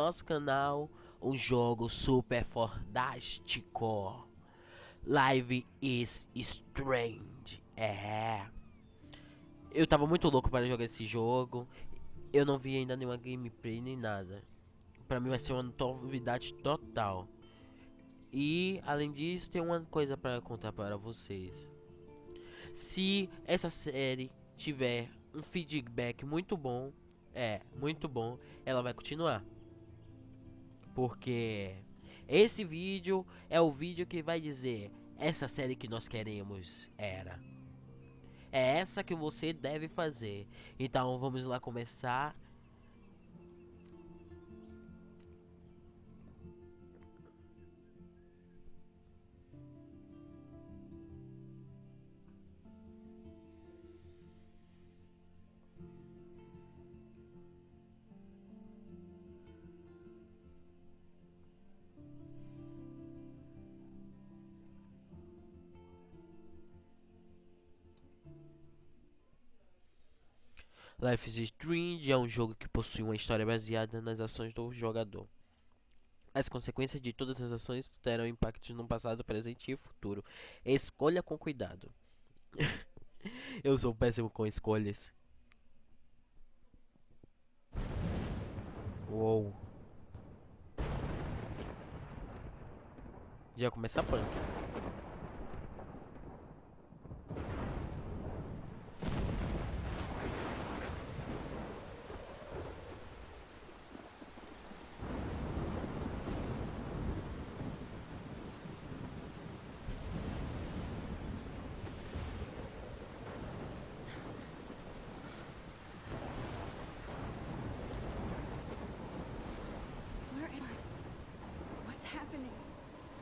nosso canal um jogo super fantástico. Life is Strange. Eu tava muito louco para jogar esse jogo. Eu não vi ainda nenhuma gameplay nem nada. Pra mim vai ser uma novidade total. E além disso, tem uma coisa para contar para vocês. Se essa série tiver um feedback muito bom, muito bom, ela vai continuar. Porque esse vídeo é o vídeo que vai dizer: essa série que nós queremos é essa que você deve fazer. Então vamos lá começar. Life is Strange é um jogo que possui uma história baseada nas ações do jogador. As consequências de todas as ações terão impactos no passado, presente e futuro. Escolha com cuidado. Eu sou péssimo com escolhas. Uou. Já começa a punk.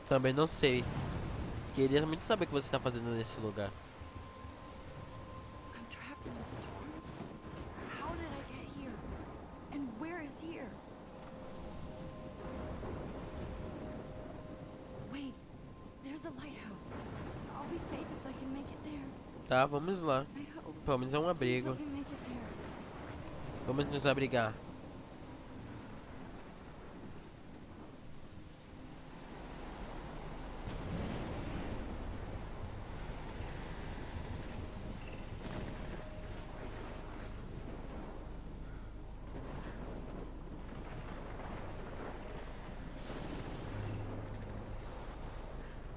Também não sei. Queria muito saber o que você está fazendo nesse lugar. I'm trapped in a storm? How did I get here? And where is here? Wait, there's the lighthouse. I'll be safe if I can make it there. Tá, vamos lá. I hope. Pelo menos é um Please abrigo. let me make it there. Vamos nos abrigar.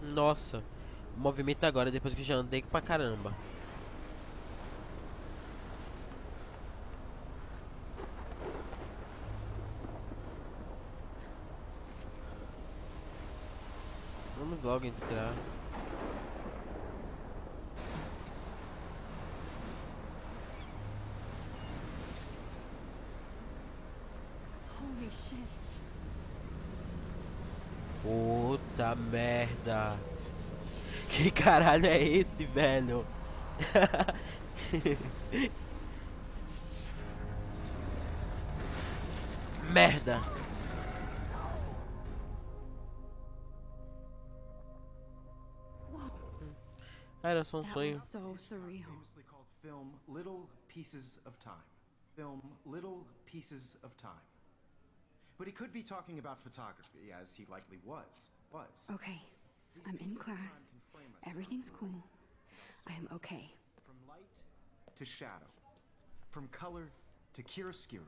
Nossa, o movimento agora, depois que eu já andei pra caramba. Vamos logo entrar. Holy shit. Puta merda. Que caralho é esse, velho? Merda. Whoa. Era só um That sonho. was so surreal. Famously called film Little Pieces of Time. Film Little Pieces of Time. But he could be talking about photography, as he likely was. Okay, I'm in class. Everything's cool. I am okay. From light to shadow. From color to chiaroscuro.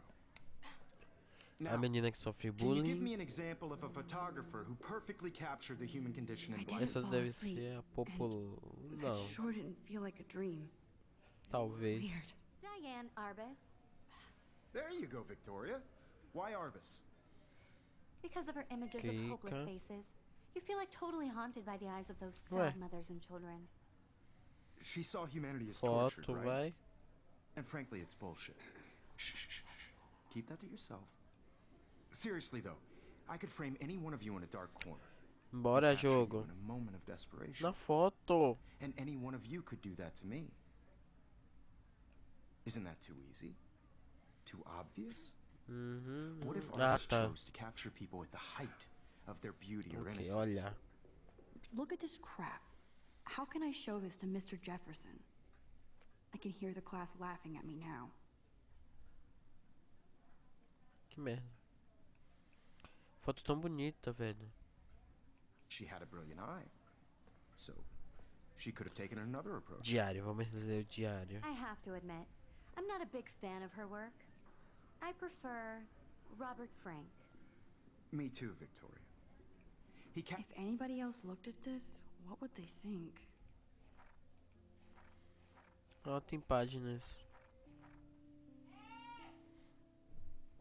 A Now, menina que sofre can you give bullying. me an example of a photographer who perfectly captured the human condition in I black? didn't Essa fall deve asleep, ser a popular. That Não, sure didn't feel like a dream. talvez. Weird. Diane Arbus. There you go, Victoria. Why Arbus? Because of her images of hopeless Kika. faces, you feel like totally haunted by the eyes of those Ué. sad mothers and children. She saw humanity as tortured, Foto, right? vai. And frankly, it's bullshit. Shh, shh, shh, shh. Keep that to yourself. Seriously, though, I could frame any one of you in a dark corner. Bora, Capture you jogo. in a moment of desperation. Na foto. And any one of you could do that to me. Isn't that too easy? Too obvious? What if artists tá. chose to capture people at the height of their beauty or Ok, innocence? olha. Look at this crap. How can I show this to Mr. Jefferson? I can hear the class laughing at me now. Que merda. Foto tão bonita, velho. She had a brilliant eye. So, she could have taken another approach. Diário, vamos ler o diário. I have to admit, I'm not a big fan of her work. I prefer Robert Frank. Me too, Victoria. He If kept... anybody else looked at this, what would they think? Ó, tem páginas.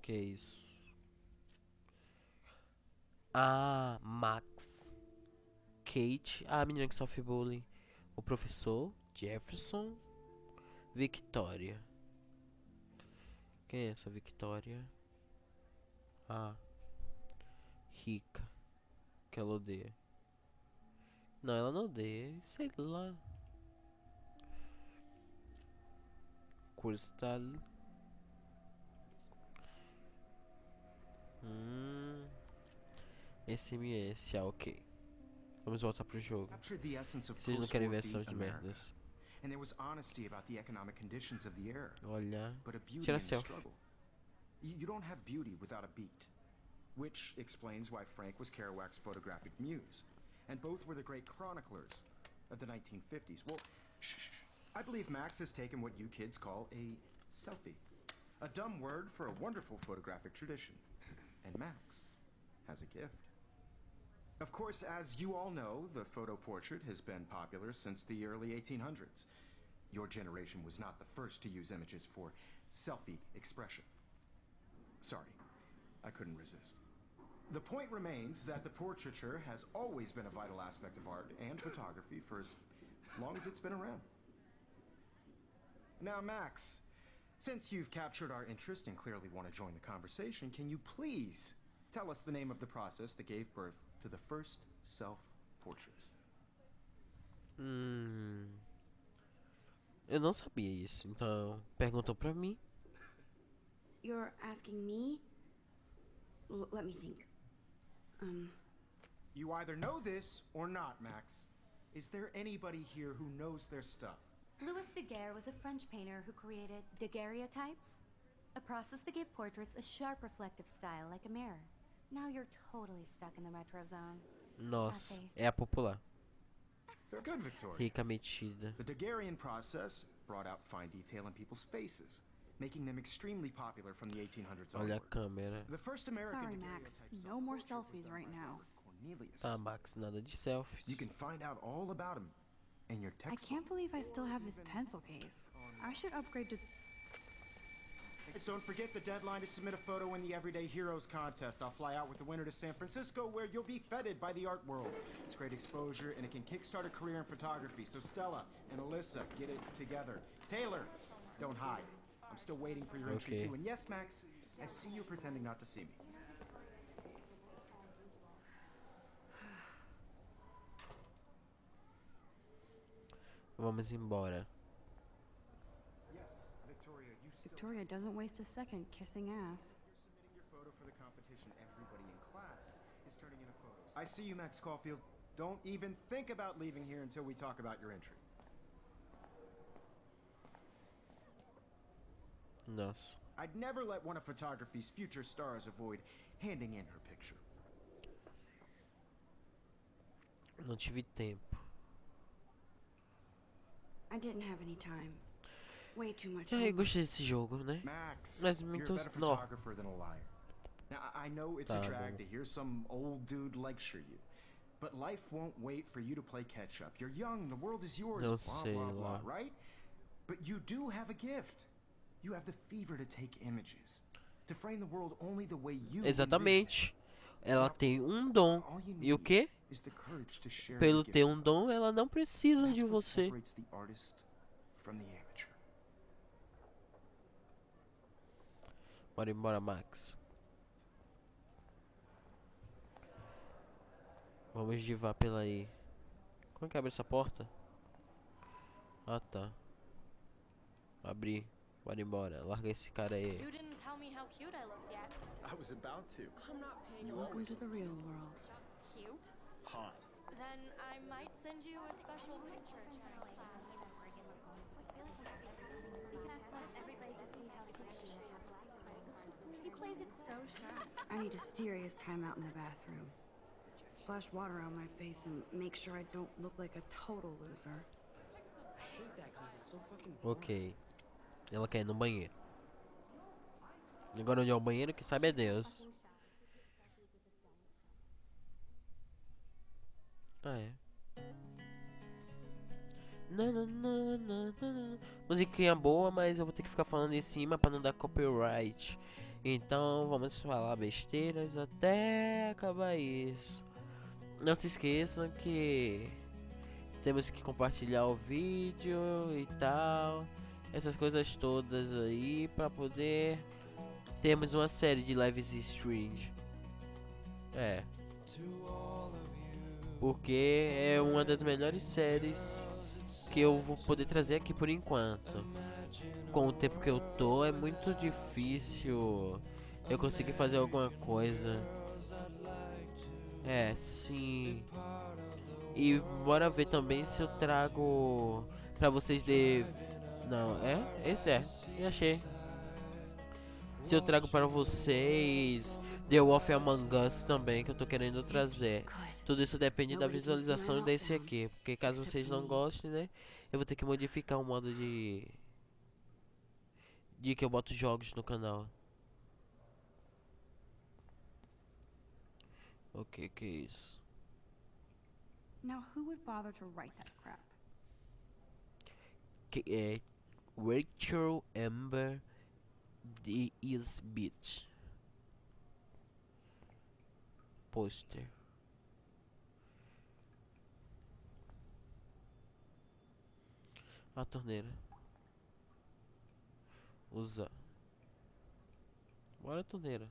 Que isso? Ah, Max. Kate, a menina que sofre bullying. O professor, Jefferson. Victoria. Quem é essa Victoria? Ah, rica. Que ela odeia. Não, ela não odeia. Sei lá. Cristal. SMS, ok. Vamos voltar pro jogo. captured the essence of Vocês não querem ver post-war essas beat America. merdas. And there was honesty about the economic conditions of the era, Olha. but a beauty Tira in the selfie. struggle. You don't have beauty without a beat. Which explains why Frank was Kerouac's photographic muse. And both were the great chroniclers of the 1950s. Well, shh. I believe Max has taken what you kids call a selfie. A dumb word for a wonderful photographic tradition. And Max has a gift. Of course, as you all know, the photo portrait has been popular since the early 1800s. Your generation was not the first to use images for selfie expression. Sorry, I couldn't resist. The point remains that the portraiture has always been a vital aspect of art and photography for as long as it's been around. Now, Max, since you've captured our interest and clearly want to join the conversation, can you please tell us the name of the process that gave birth to the first self-portraits? Eu não sabia isso, então perguntou pra mim. You're asking me? Let me think. You either know this or not, Max. Is there anybody here who knows their stuff? Louis Daguerre was a French painter who created daguerreotypes, a process that gave portraits a sharp reflective style like a mirror. Now you're totally stuck in the retro zone. Nossa, Sad face. é a popular. Very good, Victoria. Rica metida. The Daguerrean process brought out fine detail in people's faces, making them extremely popular from the 1800s Olha a onward. câmera. The first American Sorry, Max. daguerreotype No more self-portrait was selfies done right by now. Robert Cornelius. Tá, Max, nada de selfies. You can find out all about him in your I textbook. can't believe I still have his pencil case. I should upgrade to... Guys, don't forget the deadline to submit a photo in the Everyday Heroes contest. I'll fly out with the winner to San Francisco, where you'll be feted by the art world. It's great exposure, and it can kickstart a career in photography. So Stella and Alyssa, get it together. Taylor, don't hide. I'm still waiting for your entry Okay. too. And yes, Max, I see you pretending not to see me. Vamos embora. Yes, Victoria, you still Victoria doesn't waste a second kissing ass. You're submitting your photo for the competition. Everybody in class is turning in a photo. I see you, Max Caulfield. Don't even think about leaving here until we talk about your entry. Nossa. I'd never let one of photography's future stars avoid handing in her picture. Não tive tempo. I didn't have any time. Way too much. Eu homework. gostei desse jogo, né? Max, Mas you're muito- a better no. photographer than a liar. Now, I know it's a Tá drag bom. to hear some old dude lecture you, but life won't wait for you to play catch up. You're young, the world is yours, Eu blah, sei blah, blah, lá. right? But you do have a gift. You have the fever to take images, to frame the world only the way you envision Exatamente. Ela tem um dom. it. All you E o need quê? is the courage to share Pelo your gift ter with um dom, others. ela não precisa That's de what você. separates the artist from the amateur. Bora embora, Max. Vamos divar pela aí. Como é que abre essa porta? Ah, tá. Abri. Bora embora. Larga esse cara aí. You didn't tell me how cute I looked yet. I was about to. I'm not paying you. Welcome to the real world. Just cute. Hot. Then I might send you a special picture. We can ask everybody to see how cute she is. You claim is it so sharp? I need a serious timeout in the bathroom. Splash water on my face and make sure I don't look like a total loser. I hate that class. It's so fucking boring. Ok. Ela quer ir no banheiro. Agora onde é o banheiro, que sabe é Deus. Ah, é. Musiquinha boa, mas eu vou ter que ficar falando em cima pra não dar copyright. Então vamos falar besteiras até acabar isso. Não se esqueçam que temos que compartilhar o vídeo e tal. Essas coisas todas aí pra poder termos uma série de lives e streams. É. Porque é uma das melhores séries que eu vou poder trazer aqui por enquanto. Com o tempo que eu tô, é muito difícil eu conseguir fazer alguma coisa. É, sim. E bora ver também se eu trago pra vocês de... Não, esse é. Eu achei. Se eu trago para vocês The Wolf Among Us também, que eu tô querendo trazer. Tudo isso depende da visualização desse aqui. Porque caso vocês não gostem, né, eu vou ter que modificar o modo de que eu boto jogos no canal. Ok, que é isso? Now, who would bother to write that crap? Que é Rachel Amber The Is Beach. Pôster. A torneira. Usa. Bora, torneira.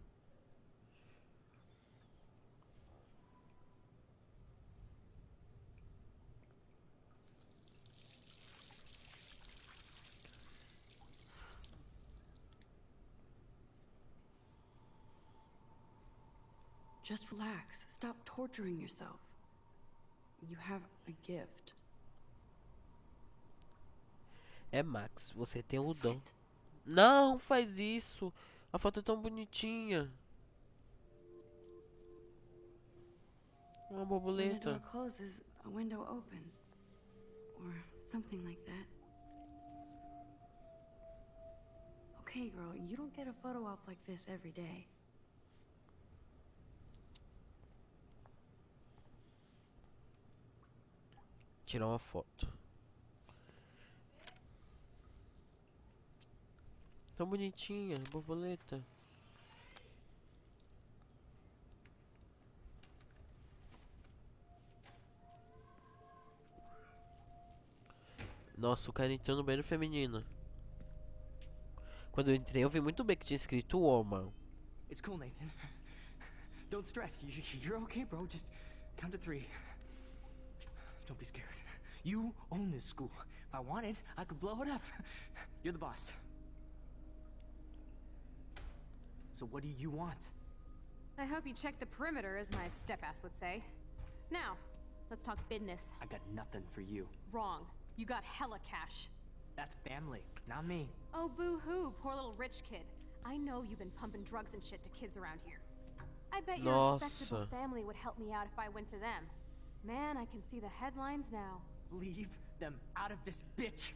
Just relax. Stop torturing yourself. You have a gift. É, Max, você tem o dom. Não, faz isso. A foto é tão bonitinha. Uma When a borboleta. door closes, a window opens. Or something like that. Okay, girl, you don't get a photo op like this every day. Tirar uma foto. Tão bonitinha, borboleta. Nossa, o cara entrou no banheiro feminino. Quando eu entrei, eu vi muito bem que tinha escrito woman. It's cool, Nathan. Don't stress. You're okay, bro. Just count to 3. Don't be scared. You own this school. If I wanted, I could blow it up. You're the boss. So what do you want? I hope you checked the perimeter, as my step-ass would say. Now, let's talk business. I got nothing for you. Wrong. You got hella cash. That's family, not me. Oh, boo-hoo, poor little rich kid. I know you've been pumping drugs and shit to kids around here. I bet your Nossa. respectable family would help me out if I went to them. Man, I can see the headlines now. Leave them out of this bitch.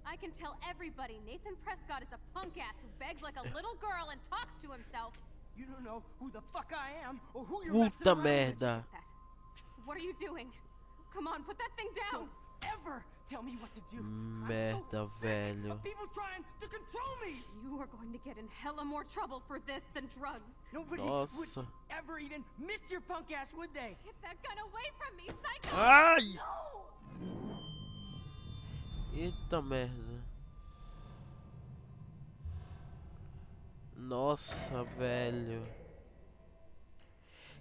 I can tell everybody Nathan Prescott is a punk-ass who begs like a little girl and talks to himself. You don't know who the fuck I am or who you're messing Puta around with. merda. That. What are you doing? Come on, put that thing down. Don't ever tell me what to do. Merda, I'm so sick velho. of people trying to control me. You are going to get in hella more trouble for this than drugs. Nobody Nossa. would ever even miss your punk ass, would they? Get that gun away from me, psycho! Ai! No! Eita merda. Nossa, velho.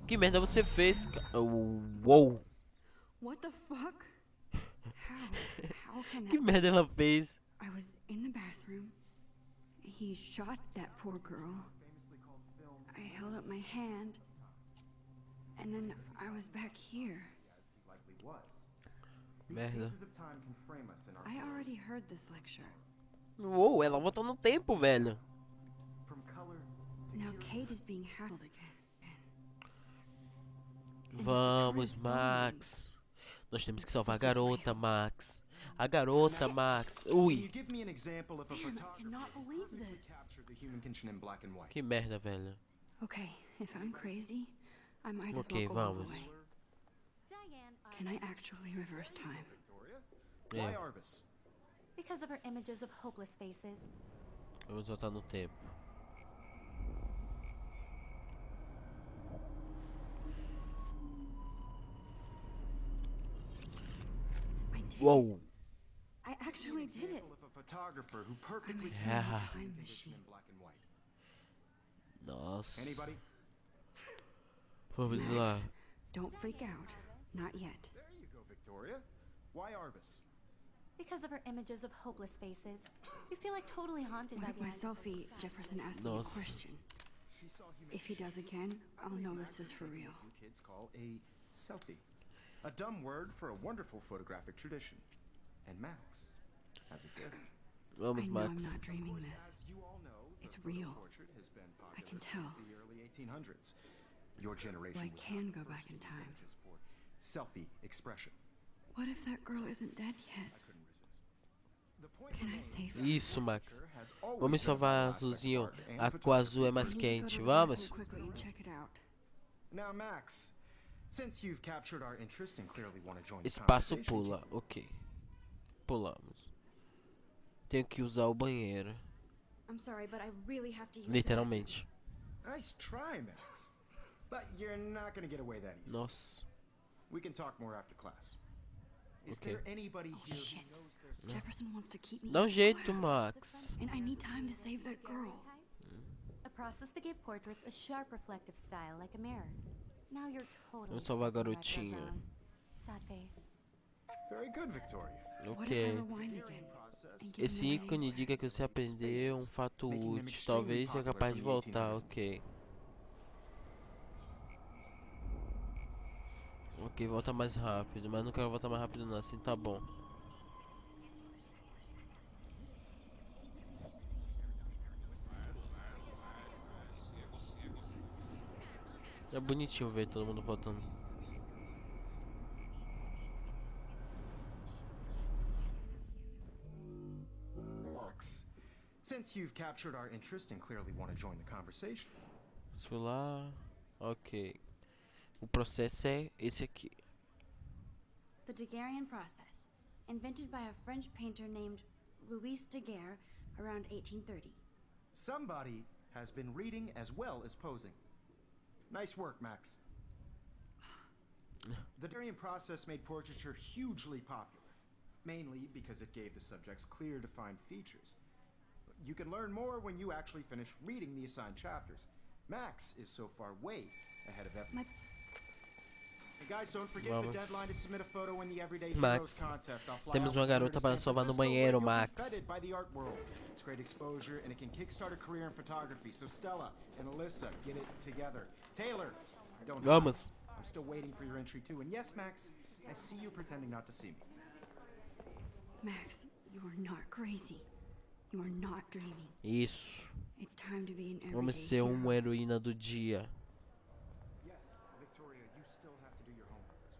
Que merda você fez? Uou! What the fuck? How can Que that... merda ela fez? I was in the bathroom. He shot that poor girl. I held up my hand. And then I was back here. He likely was. These Merda. pieces of time can frame us in our I already heard this lecture. Uou, ela voltou no tempo, velho. from color to Now Kate is being handled again. Vamos, Max. Nós temos que salvar a garota, Max. A garota, Max. Can you Ui, give me an example of a Man, I photographer cannot believe who would this. capture the human condition in black and white? que merda, velho. Okay, if I'm crazy, I might as Okay, well go all the vamos. way. Diane Can I Arbus. actually reverse time? Victoria? Yeah. Why Arbus? Because of her images of hopeless faces. Vamos voltar no tempo. I did. Uou. I actually did it. Example of a photographer who perfectly I'm a Yeah. captured the time human condition machine. in black and white. Nossa. Anybody? Vamos lá. Max, don't freak out. Not yet. There you go, Victoria. Why Arbus? Because of her images of hopeless faces. You feel like totally haunted What by if the my idea of selfie, sad Jefferson asked No, me a s- question? She saw human If he does again, I'll know this is for real. You kids call a selfie. A dumb word for a wonderful photographic tradition. And Max has a gift. I Vamos, know I'm Max. not dreaming Of course, this. as you all know, the It's photo real. portrait has been I popular can tell. since the early 1800s. Your generation So I was can not go the back first in to use time. images for selfie expression. What if that girl isn't dead yet? I couldn't resist. The point Can I remains save that her? Isso, Max. literature has always Vamos been a salvar vital aspect of azulzinho. art and A cor azul é photography. mais I need to go quente. to the Vamos. bathroom quickly and check it out. Now, Max, since you've captured our interest and clearly want to join the Espaço conversation, pula. Ok. Pulamos. Tenho que usar o banheiro. I'm sorry, but I really have to use Literalmente. nice try, Max. But you're not going to get away that easy. Nossa. We can talk more after class. Is Okay. there anybody Oh, here shit. who knows their Jefferson wants to keep me Dá um in jeito, class. Max. And I need time to save that girl. A process that gave portraits a sharp reflective style like a mirror. Now you're totally Vamos salvar a stuck in the retro garotinha. zone. Sad face. Very good, Victoria. What if I Ok. rewind again? And give Esse me the right ícone answer? indica que você aprendeu um fato útil. Talvez seja capaz de voltar. Ok. Ok, volta mais rápido. Mas não quero voltar mais rápido não. Assim tá bom. É bonitinho ver todo mundo voltando. Max, since you've captured our interest and clearly want to join the conversation, Vou lá. Ok. O processo é esse aqui. The Daguerrean process, invented by a French painter named Louis Daguerre around 1830. somebody has been reading as well as posing. Nice work, Max. The Daguerrean process made portraiture hugely popular, mainly because it gave the subjects clear, defined features. You can learn more when you actually finish reading the assigned chapters. Max is so far way ahead of everyone. Hey guys, don't forget Vamos. the deadline to submit a photo in the Everyday Max, Heroes contest. I'll fly temos out uma with you garota to para San salvar no Francisco, where banheiro, you'll be Max. feted by the art world. It's great exposure and it can kickstart a career in photography. So Stella and Alyssa, get it together. Taylor, don't hide. Vamos. I'm still waiting for your entry too. And yes, Max, I see you pretending not to see me. Max, you are not crazy. You are not dreaming. Isso. It's time to be an everyday Vamos ser hero. uma heroína do dia. Yes, Victoria, you still have to do your homework as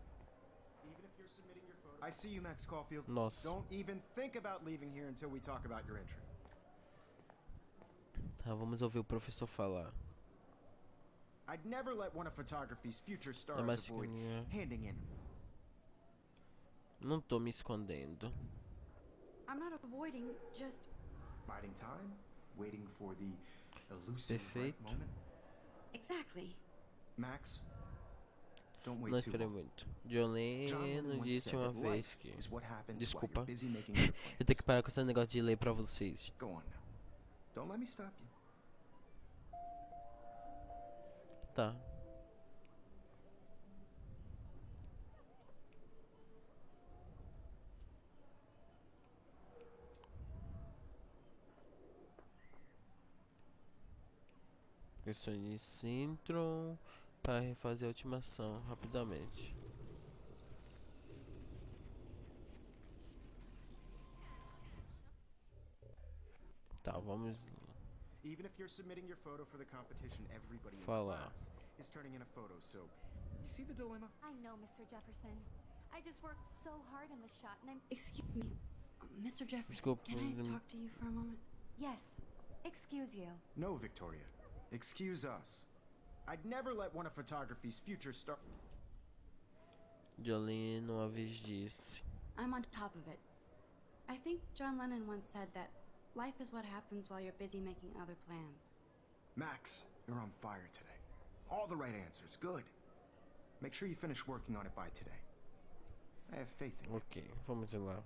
well. Even if you're submitting your photo. I see you, Max Caulfield. Nossa. Don't even think about leaving here until we talk about your entry. Tá, vamos ouvir o professor falar. I'd never let one of photography's future stars mais avoid fininha. handing in. Não tô me escondendo. I'm not avoiding, just Biding time, waiting for the elusive right Perfeito. moment. exactly. Max, don't wait Não too esperei long. muito. John John Lennon Lennon once disse said uma that vez life que... is what happens while Desculpa. you're busy making other Eu tenho que plans. parar com esse negócio de ler pra vocês. Go on now. Don't let me stop you. Tá. Questões Syntron para refazer a ultimação rapidamente. Tá, vamos. Even if you're submitting your photo for the competition, everybody in Fala. class is turning in a photo, so you see the dilemma? I know, Mr. Jefferson. I just worked so hard in the shot, and I'm... Excuse me, Mr. Jefferson, Desculpa, can I talk to you for a moment? Yes. Excuse you. No, Victoria. Excuse us. I'd never let one of photography's future star... Jolene uma vez disse. I'm on top of it. I think John Lennon once said that life is what happens while you're busy making other plans. Max, you're on fire today. All the right answers. Good. Make sure you finish working on it by today. I have faith in you. Ok, vamos lá.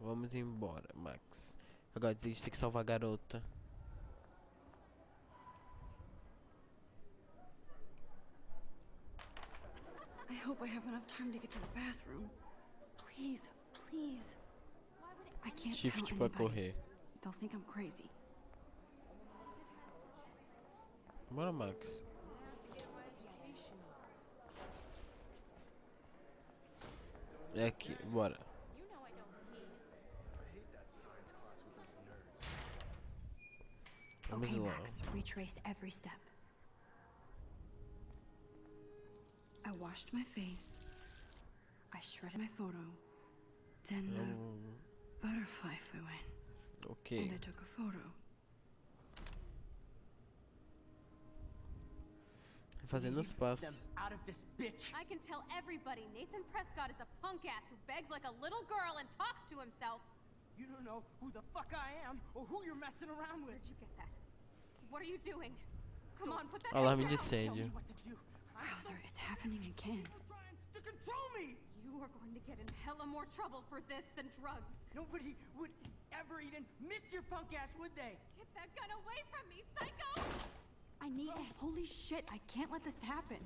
Vamos embora, Max. Agora a gente tem que salvar a garota. I hope I have enough time to get to the bathroom. Please, please. I can't tell Shift pra anybody. correr. They'll think I'm crazy. Bora, Max. É aqui, bora. You know I don't tease. I hate that science class with those nerds. Vamos Okay, lá. Max, retrace every step. I washed my face. I shredded my photo. Then the butterfly flew in, Ok. and I took a photo. Fazendo os Them passos. out of this bitch. I can tell everybody Nathan Prescott is a punk ass who begs like a little girl and talks to himself. You don't know who the fuck I am or who you're messing around with. Where'd you get that? What are you doing? Come on, put that Alarme down. de Tell me incêndio. what to do. I'm so Wowzer, it's happening again. trying to control me. You are going to get in hella more trouble for this than drugs. Nobody would ever even miss your punk ass, would they? Get that gun away from me, psycho! I need it. Holy shit, I can't let this happen.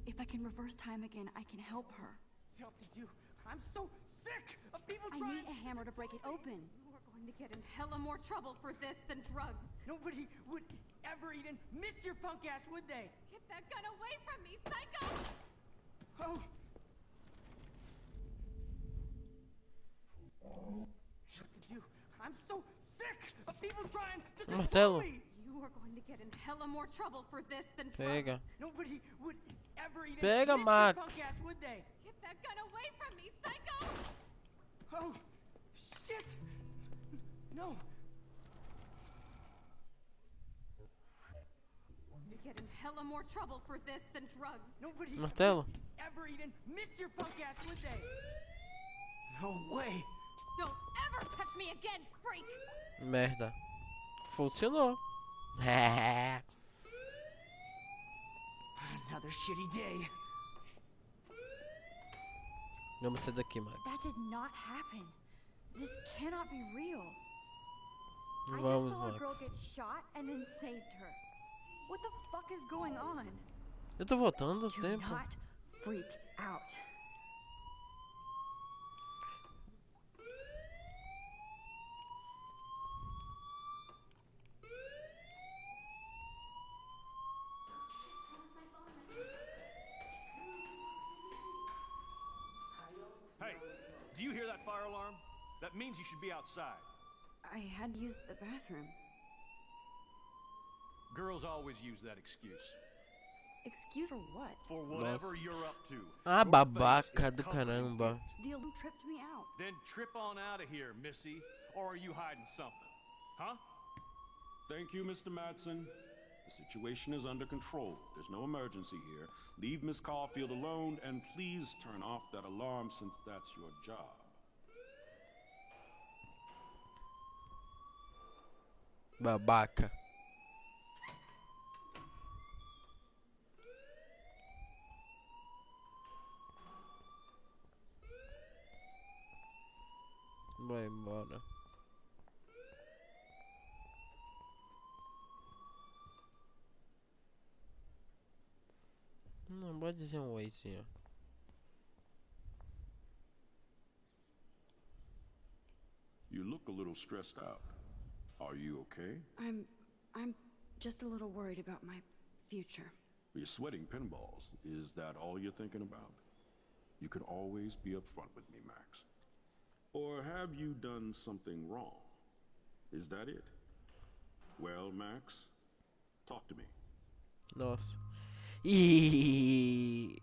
If I can reverse time again, I can help her. Tell what to do. I'm so sick of people I trying need a hammer to break it open. You are going to get in hella more trouble for this than drugs. Nobody would ever even miss your punk ass, would they? Get that gun away from me, psycho! Oh. What to do? I'm so sick of people trying to control Martelo. me. You are going to get in hella more trouble for this than drugs. Pega. Nobody would ever even Pega, miss Max. your punk ass, would they? Get that gun away from me, psycho! Oh, shit! No. You get in hella more trouble for this than drugs. Nobody Martelo. would ever even miss your punk ass, would they? No way. Don't ever touch me again, freak! Merda. Funcionou. Another shitty day. Vamos sair daqui, Max. That did not happen. This cannot be real. I just Vamos, saw a girl Max. get shot and then saved her. What the fuck is going on? Eu tô voltando o Do tempo. not freak out. Hey, do you hear that fire alarm? That means you should be outside. I had used the bathroom. Girls always use that excuse. Excuse for what? For whatever you're up to. Ah, Your face babaca is do covering caramba. it. The alarm tripped me out. Then trip on out of here, missy. Or are you hiding something? Huh? Thank you, Mr. Madsen. The situation is under control. There's no emergency here. Leave Miss Caulfield alone, and please turn off that alarm since that's your job. Babaca. Vai embora. Não, pode dizer um oi, senhor. You look a little stressed out. Are you okay? I'm just a little worried about my future. You're sweating pinballs. Is that all you're thinking about? You can always be upfront with me, Max. Or have you done something wrong? Is that it? Well, Max, talk to me. Nossa. E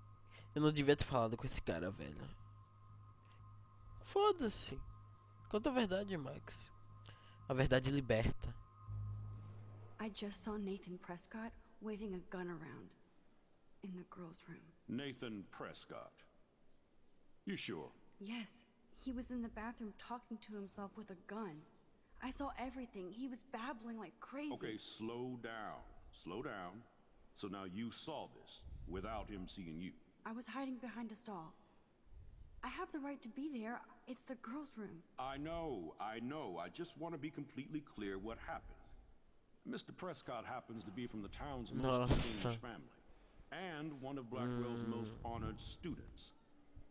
eu não devia ter falado com esse cara, velho. Foda-se. Conta a verdade, Max. A verdade liberta. I just saw Nathan Prescott waving a gun around in the girls' room. Nathan Prescott. You sure? Yes, he was in the bathroom talking to himself with a gun. I saw everything. He was babbling like crazy. Okay, slow down. Slow down. So now you saw this without him seeing you. I was hiding behind a stall. I have the right to be there. It's the girls' room. I know. I just want to be completely clear what happened. Mr. Prescott happens to be from the town's most distinguished family, and one of Blackwell's most honored students.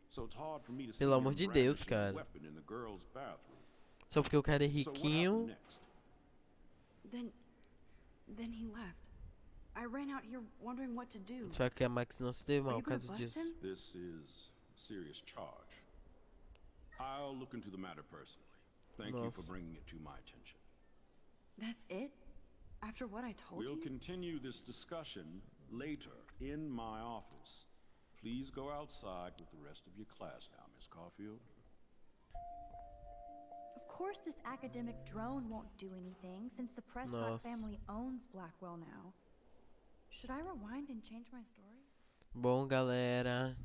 So it's hard for me to see Pelo him amor de Deus, brandishing a cara. weapon in the girls' bathroom. Só porque o cara é So what riquinho. happened next? Then he left. I ran out here wondering what to do. Só que a Max não se deu Are mal you por gonna causa bust disso. him? This is a serious charge. I'll look into the matter personally. Thank you for Nossa. bringing it to my attention. That's it? After what I told We'll you? continue this discussion later in my office. Please go outside with the rest of your class now, Miss Caulfield. Of course this academic drone won't do anything since the Prescott Nossa. family owns Blackwell now. Should I rewind and change my story? Bom, galera,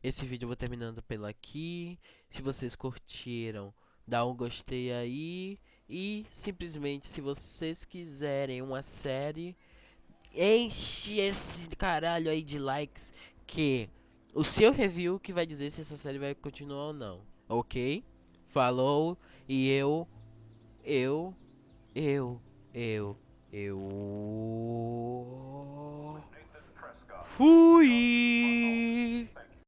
esse vídeo eu vou terminando pelo aqui. Se vocês curtiram, dá um gostei aí. E simplesmente, se vocês quiserem uma série, enche esse caralho aí de likes, que o seu review que vai dizer se essa série vai continuar ou não, ok? Falou, e eu fui!